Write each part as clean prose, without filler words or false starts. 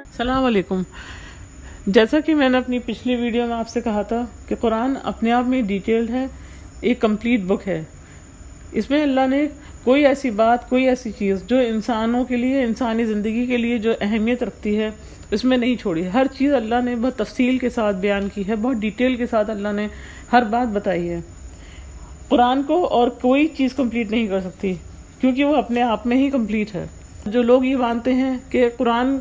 السلام علیکم۔ جیسا کہ میں نے اپنی پچھلی ویڈیو میں آپ سے کہا تھا کہ قرآن اپنے آپ میں ڈیٹیلڈ ہے، ایک کمپلیٹ بک ہے۔ اس میں اللہ نے کوئی ایسی بات، کوئی ایسی چیز جو انسانوں کے لیے، انسانی زندگی کے لیے جو اہمیت رکھتی ہے اس میں نہیں چھوڑی۔ ہر چیز اللہ نے بہت تفصیل کے ساتھ بیان کی ہے، بہت ڈیٹیل کے ساتھ اللہ نے ہر بات بتائی ہے۔ قرآن کو اور کوئی چیز کمپلیٹ نہیں کر سکتی، کیونکہ وہ اپنے آپ میں ہی کمپلیٹ ہے۔ جو لوگ یہ مانتے ہیں کہ قرآن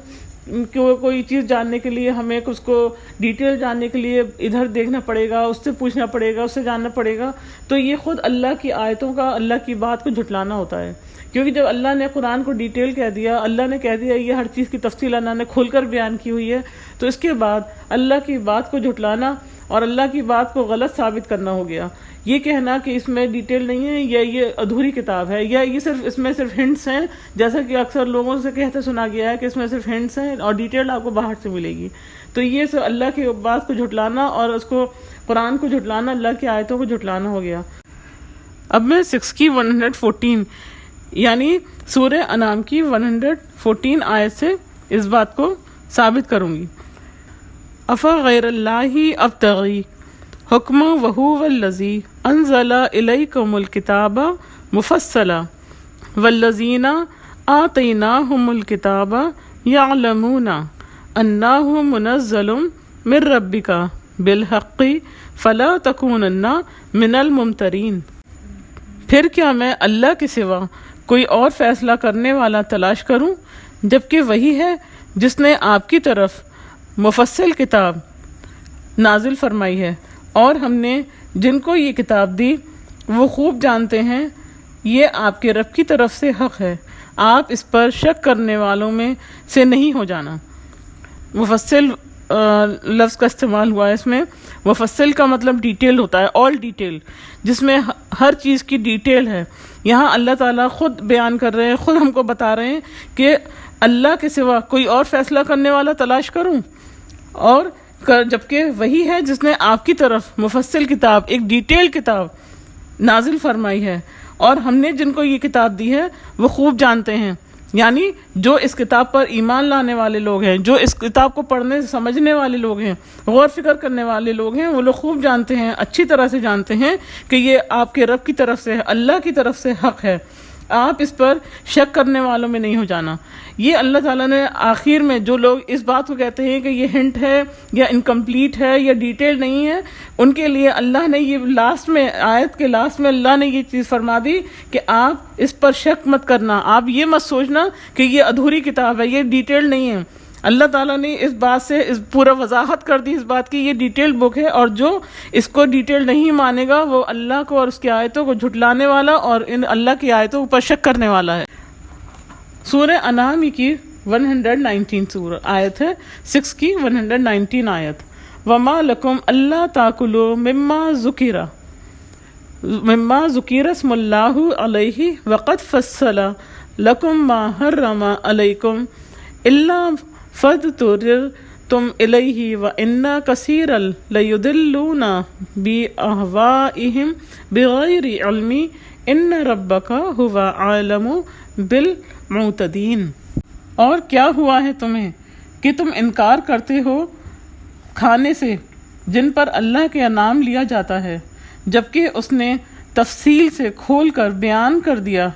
کوئی چیز جاننے کے لیے ہمیں اس کو ڈیٹیل جاننے کے لیے ادھر دیکھنا پڑے گا، اس سے پوچھنا پڑے گا، اس سے جاننا پڑے گا، تو یہ خود اللہ کی آیتوں کا، اللہ کی بات کو جھٹلانا ہوتا ہے۔ کیونکہ جب اللہ نے قرآن کو ڈیٹیل کہہ دیا، اللہ نے کہہ دیا یہ ہر چیز کی تفصیل اللہ نے کھول کر بیان کی ہوئی ہے، تو اس کے بعد اللہ کی بات کو جھٹلانا اور اللہ کی بات کو غلط ثابت کرنا ہو گیا۔ یہ کہنا کہ اس میں ڈیٹیل نہیں ہے یا یہ ادھوری کتاب ہے یا یہ اس میں صرف ہنٹس ہیں، جیسا کہ اکثر لوگوں سے کہتے سنا گیا ہے کہ اس میں صرف ہنٹس ہیں اور ڈیٹیل آپ کو باہر سے ملے گی، تو یہ صرف اللہ کی بات کو جھٹلانا اور اس کو قرآن کو جھٹلانا، اللہ کی آیتوں کو جھٹلانا ہو گیا۔ اب میں 6 کی 114 یعنی سورہ انعام کی 114 آیت سے اس بات کو ثابت کروں گی۔ افغیر اللہ ابتغی حکم وہو الذی انزل الیکم الکتاب مفصلا والذین آتیناہم الکتاب یعلمون انہ منزل من ربک بالحق فلا تکونن من الممترین۔ پھر کیا میں اللہ کے سوا کوئی اور فیصلہ کرنے والا تلاش کروں، جبکہ وہی ہے جس نے آپ کی طرف مفصل کتاب نازل فرمائی ہے، اور ہم نے جن کو یہ کتاب دی وہ خوب جانتے ہیں یہ آپ کے رب کی طرف سے حق ہے، آپ اس پر شک کرنے والوں میں سے نہیں ہو جانا۔ مفصل لفظ کا استعمال ہوا ہے اس میں۔ مفصل کا مطلب ڈیٹیل ہوتا ہے، آل ڈیٹیل، جس میں ہر چیز کی ڈیٹیل ہے۔ یہاں اللہ تعالیٰ خود بیان کر رہے ہیں، خود ہم کو بتا رہے ہیں کہ اللہ کے سوا کوئی اور فیصلہ کرنے والا تلاش کروں، اور جبکہ وہی ہے جس نے آپ کی طرف مفصل کتاب، ایک ڈیٹیل کتاب نازل فرمائی ہے، اور ہم نے جن کو یہ کتاب دی ہے وہ خوب جانتے ہیں، یعنی جو اس کتاب پر ایمان لانے والے لوگ ہیں، جو اس کتاب کو پڑھنے سمجھنے والے لوگ ہیں، غور فکر کرنے والے لوگ ہیں، وہ لوگ خوب جانتے ہیں، اچھی طرح سے جانتے ہیں کہ یہ آپ کے رب کی طرف سے، اللہ کی طرف سے حق ہے، آپ اس پر شک کرنے والوں میں نہیں ہو جانا۔ یہ اللہ تعالیٰ نے آخر میں جو لوگ اس بات کو کہتے ہیں کہ یہ ہنٹ ہے یا انکمپلیٹ ہے یا ڈیٹیل نہیں ہے، ان کے لیے اللہ نے یہ لاسٹ میں، آیت کے لاسٹ میں اللہ نے یہ چیز فرما دی کہ آپ اس پر شک مت کرنا، آپ یہ مت سوچنا کہ یہ ادھوری کتاب ہے، یہ ڈیٹیل نہیں ہے۔ اللہ تعالیٰ نے اس بات سے اس پورا وضاحت کر دی اس بات کی، یہ ڈیٹیل بک ہے، اور جو اس کو ڈیٹیل نہیں مانے گا وہ اللہ کو اور اس کی آیتوں کو جھٹلانے والا اور ان اللہ کی آیتوں پر شک کرنے والا ہے۔ سورہ انعام کی 119 سورہ آیت ہے، 6 کی 119 آیت۔ وما لکم اللہ تاکلوا مما ذکر اسم اللہ علیہ وقد فصل لکم ما حرم علیکم الا فاضطررتم الیہ وان کثیرا لیضلون باہوائہم بغیر علم ان ربک هو عالم بالمعتدین۔ اور کیا ہوا ہے تمہیں کہ تم انکار کرتے ہو کھانے سے جن پر اللہ کے نام لیا جاتا ہے، جبکہ اس نے تفصیل سے کھول کر بیان کر دیا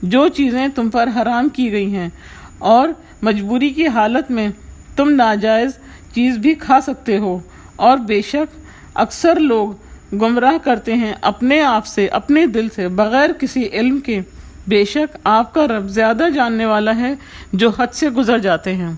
جو چیزیں تم پر حرام کی گئی ہیں، اور مجبوری کی حالت میں تم ناجائز چیز بھی کھا سکتے ہو، اور بے شک اکثر لوگ گمراہ کرتے ہیں اپنے آپ سے، اپنے دل سے، بغیر کسی علم کے۔ بے شک آپ کا رب زیادہ جاننے والا ہے جو حد سے گزر جاتے ہیں۔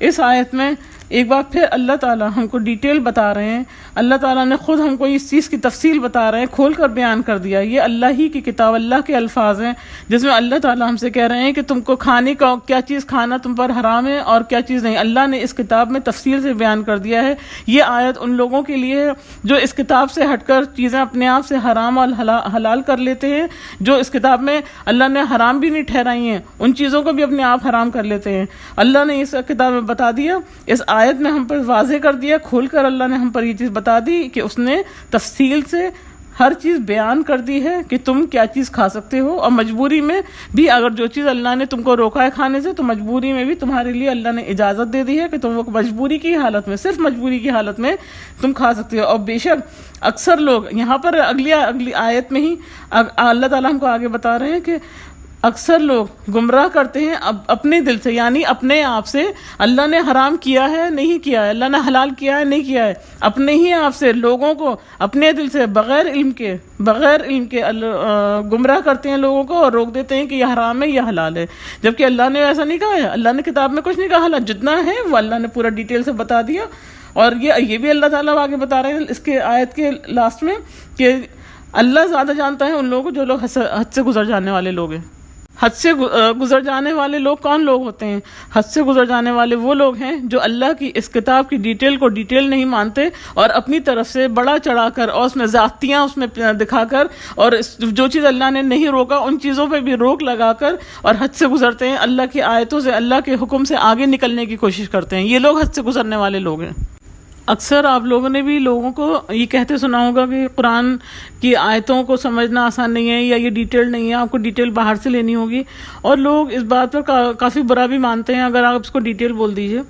اس آیت میں ایک بار پھر اللہ تعالیٰ ہم کو ڈیٹیل بتا رہے ہیں، اللہ تعالیٰ نے خود ہم کو اس چیز کی تفصیل بتا رہے ہیں، کھول کر بیان کر دیا۔ یہ اللہ ہی کی کتاب، اللہ کے الفاظ ہیں، جس میں اللہ تعالیٰ ہم سے کہہ رہے ہیں کہ تم کو کھانے کا کیا چیز کھانا تم پر حرام ہے اور کیا چیز نہیں۔ اللہ نے اس کتاب میں تفصیل سے بیان کر دیا ہے۔ یہ آیت ان لوگوں کے لیے ہے جو اس کتاب سے ہٹ کر چیزیں اپنے آپ سے حرام اور حلال کر لیتے ہیں، جو اس کتاب میں اللہ نے حرام بھی نہیں ٹھہرائی ہیں، ان چیزوں کو بھی اپنے آپ حرام کر لیتے ہیں۔ اللہ نے اس کتاب میں بتا دیا، اس آیت میں ہم پر واضح کر دیا، کھول کر اللہ نے ہم پر یہ چیز بتا دی کہ اس نے تفصیل سے ہر چیز بیان کر دی ہے کہ تم کیا چیز کھا سکتے ہو، اور مجبوری میں بھی اگر جو چیز اللہ نے تم کو روکا ہے کھانے سے تو مجبوری میں بھی تمہارے لیے اللہ نے اجازت دے دی ہے کہ تم وہ مجبوری کی حالت میں، صرف مجبوری کی حالت میں تم کھا سکتے ہو۔ اور بے شک اکثر لوگ یہاں پر اگلی آیت میں ہی اللہ تعالیٰ ہم کو آگے بتا رہے ہیں کہ اکثر لوگ گمراہ کرتے ہیں اپنے دل سے، یعنی اپنے آپ سے۔ اللہ نے حرام کیا ہے نہیں کیا ہے، اللہ نے حلال کیا ہے نہیں کیا ہے، اپنے ہی آپ سے لوگوں کو اپنے دل سے بغیر علم کے گمراہ کرتے ہیں لوگوں کو، اور روک دیتے ہیں کہ یہ حرام ہے یہ حلال ہے، جبکہ اللہ نے ایسا نہیں کہا ہے۔ اللہ نے کتاب میں کچھ نہیں کہا، جتنا ہے وہ اللہ نے پورا ڈیٹیل سے بتا دیا۔ اور یہ بھی اللہ تعالیٰ آگے بتا رہے ہیں اس کے آیت کے لاسٹ میں کہ اللہ زیادہ جانتا ہے ان لوگوں کو جو لوگ حد سے گزر جانے والے لوگ ہیں۔ حد سے گزر جانے والے لوگ کون لوگ ہوتے ہیں؟ حد سے گزر جانے والے وہ لوگ ہیں جو اللہ کی اس کتاب کی ڈیٹیل کو ڈیٹیل نہیں مانتے، اور اپنی طرف سے بڑا چڑھا کر اور اس میں زیادتیاں اس میں دکھا کر، اور جو چیز اللہ نے نہیں روکا ان چیزوں پہ بھی روک لگا کر اور حد سے گزرتے ہیں، اللہ کی آیتوں سے اللہ کے حکم سے آگے نکلنے کی کوشش کرتے ہیں۔ یہ لوگ حد سے گزرنے والے لوگ ہیں۔ اکثر آپ لوگوں نے بھی لوگوں کو یہ کہتے سنا ہوگا کہ قرآن کی آیتوں کو سمجھنا آسان نہیں ہے، یا یہ ڈیٹیل نہیں ہے، آپ کو ڈیٹیل باہر سے لینی ہوگی، اور لوگ اس بات پر کافی برا بھی مانتے ہیں اگر آپ اس کو ڈیٹیل بول دیجئے،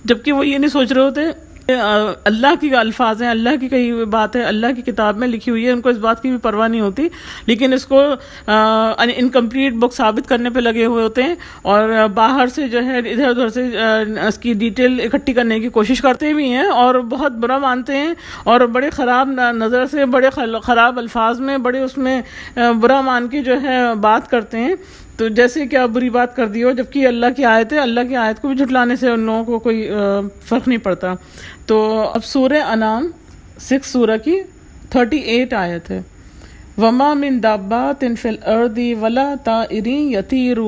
جبکہ وہ یہ نہیں سوچ رہے ہوتے اللہ کی الفاظ ہیں، اللہ کی کئی بات ہے، اللہ کی کتاب میں لکھی ہوئی ہے، ان کو اس بات کی بھی پرواہ نہیں ہوتی، لیکن اس کو انکمپلیٹ بک ثابت کرنے پہ لگے ہوئے ہوتے ہیں، اور باہر سے جو ہے ادھر ادھر سے اس کی ڈیٹیل اکٹھی کرنے کی کوشش کرتے بھی ہیں، اور بہت برا مانتے ہیں، اور بڑے خراب نظر سے، بڑے خراب الفاظ میں، بڑے اس میں برا مان کے جو ہے بات کرتے ہیں، تو جیسے کیا بری بات کر دی ہو، جبکہ اللہ کی آیت ہے، اللہ کی آیت کو بھی جھٹلانے سے ان لوگوں کو کوئی فرق نہیں پڑتا۔ تو اب سورہ انعام 6 سورہ کی 38 آیت ہے، وَمَا مِن دَابَّةٍ فِي الْأَرْضِ وَلَا طَائِرٍ يَطِيرُ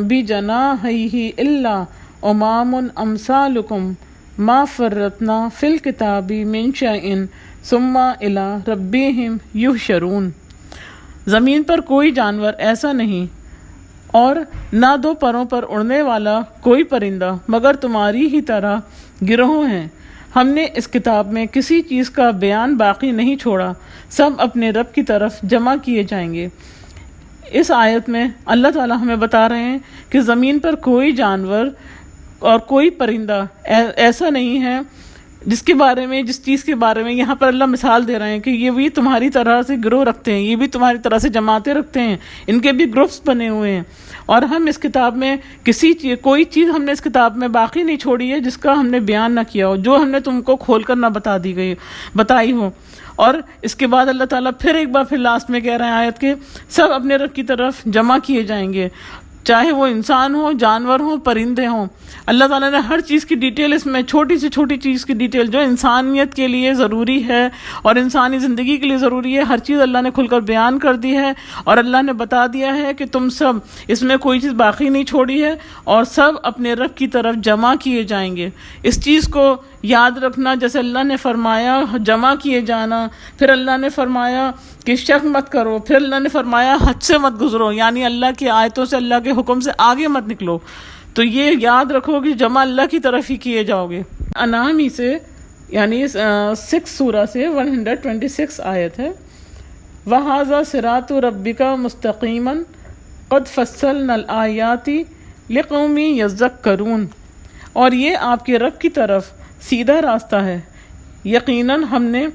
بِجَنَاحَيْهِ إِلَّا أُمَامٌ أَمْثَالُكُمْ مَا فَرَّطْنَا فِي الْكِتَابِ مِنْ شَيْءٍ ثُمَّ إِلَىٰ رَبِّهِمْ يُحْشَرُونَ۔ زمین پر کوئی جانور ایسا نہیں اور نہ دو پروں پر اڑنے والا کوئی پرندہ مگر تمہاری ہی طرح گروہ ہیں۔ ہم نے اس کتاب میں کسی چیز کا بیان باقی نہیں چھوڑا، سب اپنے رب کی طرف جمع کیے جائیں گے۔ اس آیت میں اللہ تعالیٰ ہمیں بتا رہے ہیں کہ زمین پر کوئی جانور اور کوئی پرندہ ایسا نہیں ہے جس چیز کے بارے میں یہاں پر اللہ مثال دے رہے ہیں کہ یہ بھی تمہاری طرح سے گروہ رکھتے ہیں، یہ بھی تمہاری طرح سے جماعتیں رکھتے ہیں، ان کے بھی گروپس بنے ہوئے ہیں، اور ہم اس کتاب میں کوئی چیز ہم نے اس کتاب میں باقی نہیں چھوڑی ہے جس کا ہم نے بیان نہ کیا ہو، جو ہم نے تم کو کھول کر نہ بتائی ہو۔ اور اس کے بعد اللہ تعالیٰ پھر ایک بار پھر لاسٹ میں کہہ رہے ہیں آیت کے، سب اپنے رب کی طرف جمع کیے جائیں گے، چاہے وہ انسان ہو، جانور ہوں، پرندے ہوں۔ اللہ تعالیٰ نے ہر چیز کی ڈیٹیل اس میں، چھوٹی سے چھوٹی چیز کی ڈیٹیل جو انسانیت کے لیے ضروری ہے اور انسانی زندگی کے لیے ضروری ہے، ہر چیز اللہ نے کھل کر بیان کر دی ہے، اور اللہ نے بتا دیا ہے کہ تم سب اس میں کوئی چیز باقی نہیں چھوڑی ہے، اور سب اپنے رب کی طرف جمع کیے جائیں گے۔ اس چیز کو یاد رکھنا، جیسے اللہ نے فرمایا جمع کیے جانا، پھر اللہ نے فرمایا کہ شک مت کرو، پھر اللہ نے فرمایا حد سے مت گزرو، یعنی اللہ کی آیتوں سے، اللہ کے حکم سے آگے مت نکلو، تو یہ یاد رکھو کہ جمع اللہ کی طرف ہی کیے جاؤ گے۔ انعام ہی سے یعنی 6 سورہ سے 126 آیت ہے، وَهَذَا صِرَاطُ رَبِّكَ مُسْتَقِيمًا قَدْ فَصَّلْنَا الْآيَاتِ لِقَوْمٍ يَذَّكَّرُونَ، اور یہ آپ کے رب کی طرف سیدھا راستہ ہے، یقیناً ہم نے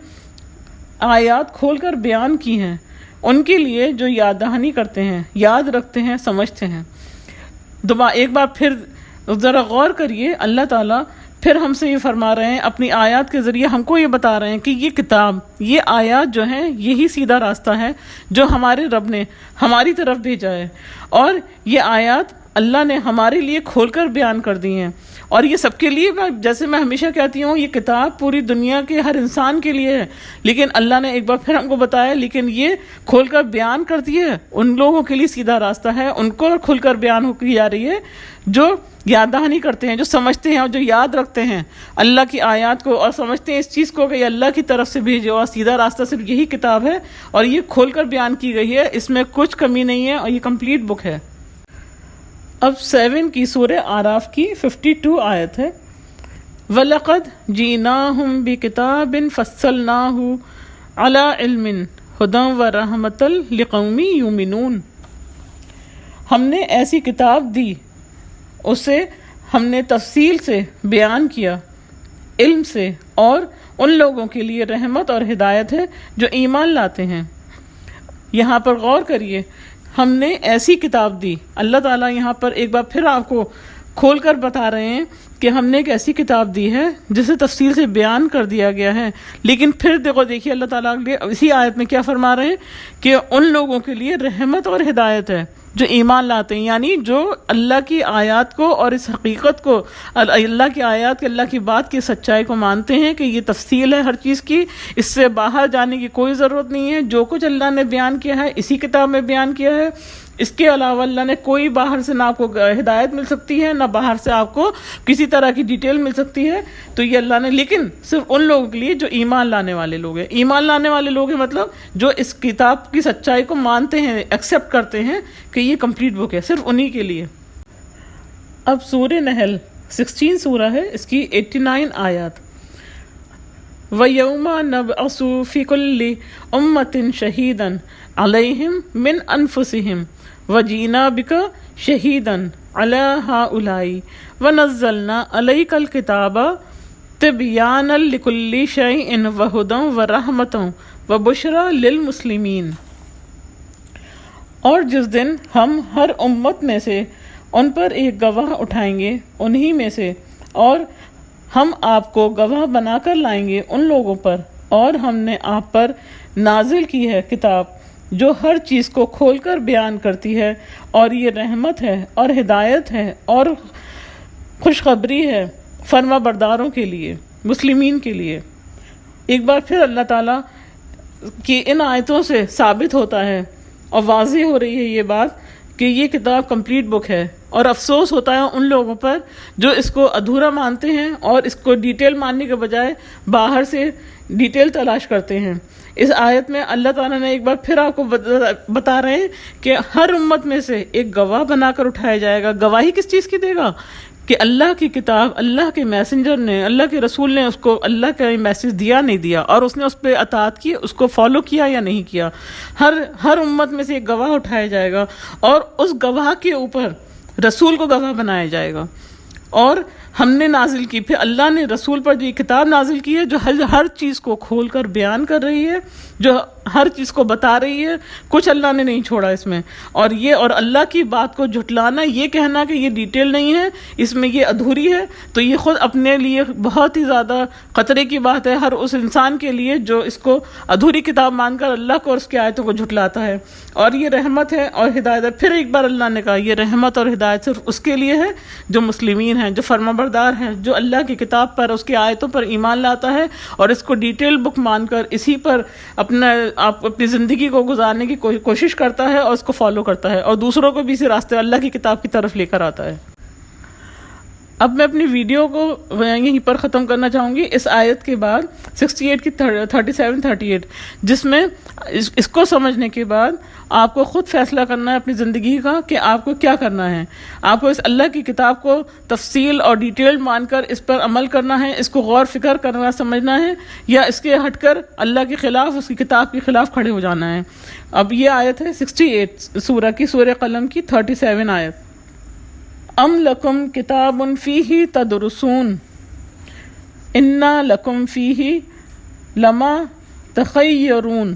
آیات کھول کر بیان کی ہیں ان کے لیے جو یاد دہانی کرتے ہیں، یاد رکھتے ہیں، سمجھتے ہیں۔ ایک بار پھر ذرا غور کریے، اللہ تعالیٰ پھر ہم سے یہ فرما رہے ہیں، اپنی آیات کے ذریعے ہم کو یہ بتا رہے ہیں کہ یہ کتاب، یہ آیات جو ہیں، یہی سیدھا راستہ ہے جو ہمارے رب نے ہماری طرف بھیجا ہے، اور یہ آیات اللہ نے ہمارے لیے کھول کر بیان کر دی ہیں، اور یہ سب کے لیے، جیسے میں ہمیشہ کہتی ہوں، یہ کتاب پوری دنیا کے ہر انسان کے لیے ہے، لیکن اللہ نے ایک بار پھر ہم کو بتایا، لیکن یہ کھول کر بیان کر دی ہے ان لوگوں کے لیے سیدھا راستہ ہے، ان کو کھل کر بیان ہو کی جا رہی ہے جو یاد دہانی کرتے ہیں، جو سمجھتے ہیں اور جو یاد رکھتے ہیں اللہ کی آیات کو، اور سمجھتے ہیں اس چیز کو کہ یہ اللہ کی طرف سے بھیجے اور سیدھا راستہ صرف یہی کتاب ہے، اور یہ کھول کر بیان کی گئی ہے، اس میں کچھ کمی نہیں ہے، اور یہ کمپلیٹ بک ہے۔ اب 7 کی سورہ اعراف کی 52 آیت ہے، وَلَقَدْ جِئْنَاهُمْ بِكِتَابٍ فَصَّلْنَاهُ علی علم ہدی و رحمۃ لقوم یؤمنون، ہم نے ایسی کتاب دی، اسے ہم نے تفصیل سے بیان کیا علم سے، اور ان لوگوں کے لیے رحمت اور ہدایت ہے جو ایمان لاتے ہیں۔ یہاں پر غور کریے، ہم نے ایسی کتاب دی، اللہ تعالیٰ یہاں پر ایک بار پھر آپ کو کھول کر بتا رہے ہیں کہ ہم نے ایک ایسی کتاب دی ہے جسے تفصیل سے بیان کر دیا گیا ہے، لیکن پھر دیکھیے اللہ تعالیٰ اسی آیت میں کیا فرما رہے ہیں کہ ان لوگوں کے لیے رحمت اور ہدایت ہے جو ایمان لاتے ہیں، یعنی جو اللہ کی آیات کو اور اس حقیقت کو، اللہ کی آیات کے، اللہ کی بات کی سچائی کو مانتے ہیں کہ یہ تفصیل ہے ہر چیز کی، اس سے باہر جانے کی کوئی ضرورت نہیں ہے، جو کچھ اللہ نے بیان کیا ہے اسی کتاب میں بیان کیا ہے، اس کے علاوہ اللہ نے کوئی باہر سے نہ آپ کو ہدایت مل سکتی ہے، نہ باہر سے آپ کو کسی طرح کی ڈیٹیل مل سکتی ہے، تو یہ اللہ نے، لیکن صرف ان لوگوں کے لیے جو ایمان لانے والے لوگ ہیں، ایمان لانے والے لوگ ہیں مطلب جو اس کتاب کی سچائی کو مانتے ہیں، ایکسیپٹ کرتے ہیں کہ یہ کمپلیٹ بک ہے، صرف انہی کے لیے۔ اب سورہ نحل 16 سورہ ہے، اس کی 89 آیات۔ وَيَوْمَ نَبْعَثُ فِي كُلِّ أُمَّةٍ شَهِيدًا عَلَيْهِمْ مِنْ أَنفُسِهِمْ وَجِئْنَا بِكَ شَهِيدًا عَلَى هَؤُلَاءِ وَنَزَّلْنَا عَلَيْكَ الْكِتَابَ تِبْيَانًا لِكُلِّ شَيْءٍ وَهُدًى وَرَحْمَةً وَبُشْرَى لِلْمُسْلِمِينَ۔ اور جس دن ہم ہر امت میں سے ان پر ایک گواہ اٹھائیں گے انہی میں سے، اور ہم آپ کو گواہ بنا کر لائیں گے ان لوگوں پر، اور ہم نے آپ پر نازل کی ہے کتاب جو ہر چیز کو کھول کر بیان کرتی ہے، اور یہ رحمت ہے اور ہدایت ہے اور خوشخبری ہے فرما برداروں کے لیے، مسلمین کے لیے۔ ایک بار پھر اللہ تعالیٰ کی ان آیتوں سے ثابت ہوتا ہے اور واضح ہو رہی ہے یہ بات کہ یہ کتاب کمپلیٹ بک ہے، اور افسوس ہوتا ہے ان لوگوں پر جو اس کو ادھورا مانتے ہیں اور اس کو ڈیٹیل ماننے کے بجائے باہر سے ڈیٹیل تلاش کرتے ہیں۔ اس آیت میں اللہ تعالیٰ نے ایک بار پھر آپ کو بتا رہے ہیں کہ ہر امت میں سے ایک گواہ بنا کر اٹھایا جائے گا۔ گواہی کس چیز کی دے گا؟ کہ اللہ کی کتاب، اللہ کے میسنجر نے، اللہ کے رسول نے اس کو اللہ کا میسج دیا نہیں دیا، اور اس نے اس پہ اطاعت کی، اس کو فالو کیا یا نہیں کیا۔ ہر امت میں سے ایک گواہ اٹھایا جائے گا، اور اس گواہ کے اوپر رسول کو گواہ بنایا جائے گا۔ اور ہم نے نازل کی، پھر اللہ نے رسول پر جو یہ کتاب نازل کی ہے جو ہر چیز کو کھول کر بیان کر رہی ہے، جو ہر چیز کو بتا رہی ہے، کچھ اللہ نے نہیں چھوڑا اس میں۔ اور اللہ کی بات کو جھٹلانا، یہ کہنا کہ یہ ڈیٹیل نہیں ہے، اس میں یہ ادھوری ہے، تو یہ خود اپنے لیے بہت ہی زیادہ خطرے کی بات ہے ہر اس انسان کے لیے جو اس کو ادھوری کتاب مان کر اللہ کو اور اس کی آیتوں کو جھٹلاتا ہے۔ اور یہ رحمت ہے اور ہدایت ہے۔ پھر ایک بار اللہ نے کہا یہ رحمت اور ہدایت صرف اس کے لیے ہے جو مسلمین ہیں، جو فرما بردار ہیں، جو اللہ کی کتاب پر، اس کی آیتوں پر ایمان لاتا ہے اور اس کو ڈیٹیل بک مان کر اسی پر اپنی زندگی کو گزارنے کی کوشش کرتا ہے اور اس کو فالو کرتا ہے، اور دوسروں کو بھی اسی راستے اللہ کی کتاب کی طرف لے کر آتا ہے۔ اب میں اپنی ویڈیو کو یہیں پر ختم کرنا چاہوں گی اس آیت کے بعد 68 کی 37-38، جس میں اس کو سمجھنے کے بعد آپ کو خود فیصلہ کرنا ہے اپنی زندگی کا کہ آپ کو کیا کرنا ہے۔ آپ کو اس اللہ کی کتاب کو تفصیل اور ڈیٹیل مان کر اس پر عمل کرنا ہے، اس کو غور فکر کرنا سمجھنا ہے، یا اس کے ہٹ کر اللہ کے خلاف، اس کی کتاب کے خلاف کھڑے ہو جانا ہے۔ اب یہ آیت ہے 68 سورہ قلم کی 37 آیت۔ ام لکم کتاب فیہ تدرسون انا لکم فیہ لما تخیرون،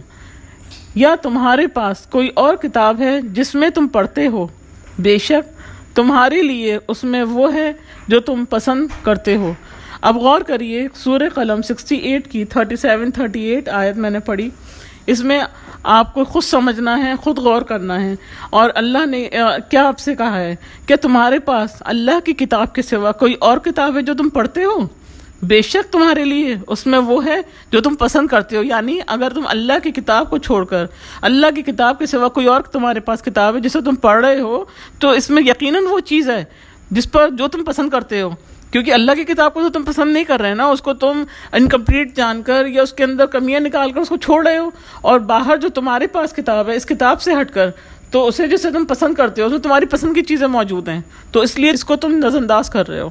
یا تمہارے پاس کوئی اور کتاب ہے جس میں تم پڑھتے ہو، بے شک تمہارے لیے اس میں وہ ہے جو تم پسند کرتے ہو۔ اب غور کریے، سورہ قلم 68 کی 37-38 آیت میں نے پڑھی، اس میں آپ کو خود سمجھنا ہے، خود غور کرنا ہے، اور اللہ نے کیا آپ سے کہا ہے کہ تمہارے پاس اللہ کی کتاب کے سوا کوئی اور کتاب ہے جو تم پڑھتے ہو، بے شک تمہارے لیے اس میں وہ ہے جو تم پسند کرتے ہو۔ یعنی اگر تم اللہ کی کتاب کو چھوڑ کر اللہ کی کتاب کے سوا کوئی اور تمہارے پاس کتاب ہے جسے تم پڑھ رہے ہو، تو اس میں یقیناً وہ چیز ہے جس پر جو تم پسند کرتے ہو، کیونکہ اللہ کی کتاب کو تو تم پسند نہیں کر رہے نا، اس کو تم انکمپلیٹ جان کر یا اس کے اندر کمیاں نکال کر اس کو چھوڑ رہے ہو، اور باہر جو تمہارے پاس کتاب ہے اس کتاب سے ہٹ کر تو اسے جسے تم پسند کرتے ہو، اس میں تمہاری پسند کی چیزیں موجود ہیں، تو اس لیے اس کو تم نظر انداز کر رہے ہو۔